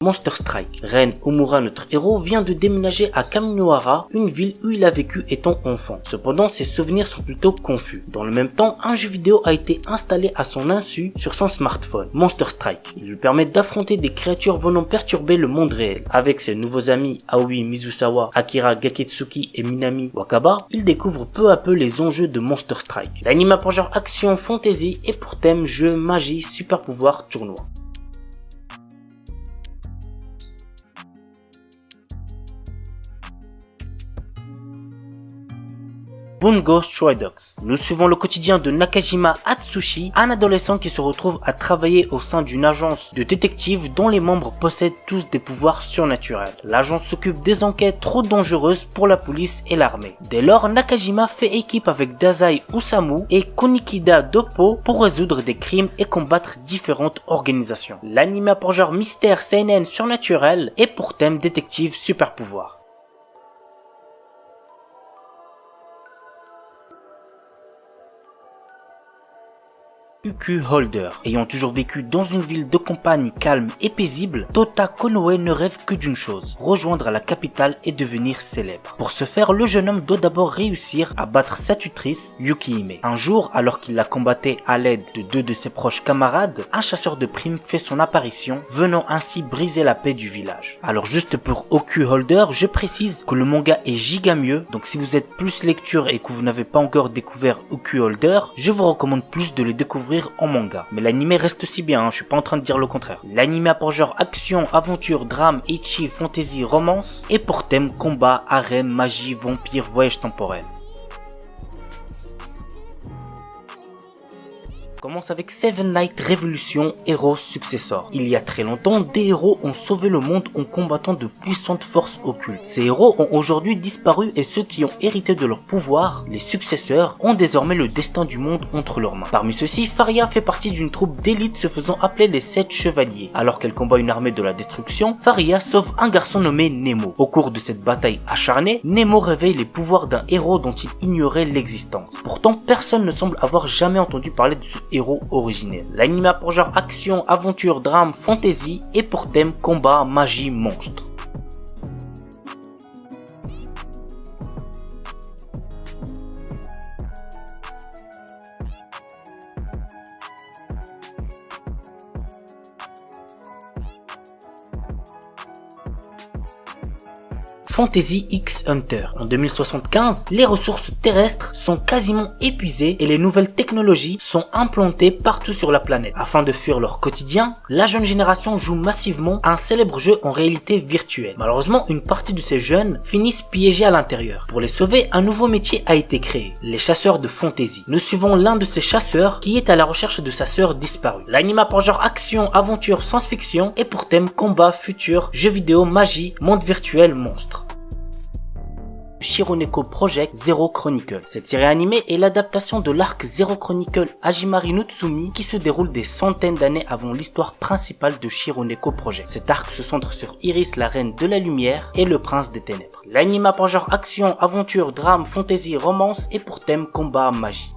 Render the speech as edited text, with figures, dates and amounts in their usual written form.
Monster Strike. Ren Omura, notre héros, vient de déménager à Kaminohara, une ville où il a vécu étant enfant. Cependant, ses souvenirs sont plutôt confus. Dans le même temps, un jeu vidéo a été installé à son insu sur son smartphone, Monster Strike. Il lui permet d'affronter des créatures venant perturber le monde réel. Avec ses nouveaux amis Aoi Mizusawa, Akira Gaketsuki et Minami Wakaba, il découvre peu à peu les enjeux de Monster Strike. L'anime a pour genre action, fantasy et pour thème jeu, magie, super pouvoir, tournoi. Bungo Stray Dogs. Nous suivons le quotidien de Nakajima Atsushi, un adolescent qui se retrouve à travailler au sein d'une agence de détectives dont les membres possèdent tous des pouvoirs surnaturels. L'agence s'occupe des enquêtes trop dangereuses pour la police et l'armée. Dès lors, Nakajima fait équipe avec Dazai Osamu et Konikida Doppo pour résoudre des crimes et combattre différentes organisations. L'anime a pour genre mystère seinen surnaturel et pour thème détective super pouvoir. Uku Holder. Ayant toujours vécu dans une ville de campagne calme et paisible, Tota Konoe ne rêve que d'une chose, rejoindre la capitale et devenir célèbre. Pour ce faire, le jeune homme doit d'abord réussir à battre sa tutrice, Yukihime. Un jour, alors qu'il la combattait à l'aide de deux de ses proches camarades, un chasseur de primes fait son apparition, venant ainsi briser la paix du village. Alors juste pour Uku Holder, je précise que le manga est giga mieux, donc si vous êtes plus lecture et que vous n'avez pas encore découvert Uku Holder, je vous recommande plus de le découvrir en manga. Mais l'anime reste aussi bien, je suis pas en train de dire le contraire. L'anime a pour genre action, aventure, drame, ecchi, fantasy, romance et pour thème combat, harem, magie, vampire, voyage temporel. Commence avec Seven Knights Revolution Heroes Successor. Il y a très longtemps, des héros ont sauvé le monde en combattant de puissantes forces occultes. Ces héros ont aujourd'hui disparu et ceux qui ont hérité de leur pouvoir, les successeurs, ont désormais le destin du monde entre leurs mains. Parmi ceux-ci, Faria fait partie d'une troupe d'élite se faisant appeler les 7 chevaliers. Alors qu'elle combat une armée de la destruction, Faria sauve un garçon nommé Nemo. Au cours de cette bataille acharnée, Nemo réveille les pouvoirs d'un héros dont il ignorait l'existence. Pourtant, personne ne semble avoir jamais entendu parler de ce héros originel. L'anime a pour genre action, aventure, drame, fantasy et pour thème combat, magie, monstre. Fantasy X Hunter. En 2075, les ressources terrestres sont quasiment épuisées et les nouvelles technologies sont implantées partout sur la planète. Afin de fuir leur quotidien, la jeune génération joue massivement à un célèbre jeu en réalité virtuelle. Malheureusement, une partie de ces jeunes finissent piégés à l'intérieur. Pour les sauver, un nouveau métier a été créé, les chasseurs de fantasy. Nous suivons l'un de ces chasseurs qui est à la recherche de sa sœur disparue. L'anime a pour genre action, aventure, science-fiction et pour thème combat, futur, jeux vidéo, magie, monde virtuel, monstre. Shironeko Project Zero Chronicle. Cette série animée est l'adaptation de l'arc Zero Chronicle Hajimari no Tsumi qui se déroule des centaines d'années avant l'histoire principale de Shironeko Project. Cet arc se centre sur Iris, la reine de la lumière, et le prince des ténèbres. L'anime a pour genre action, aventure, drame, fantasy, romance et pour thème combat, magie.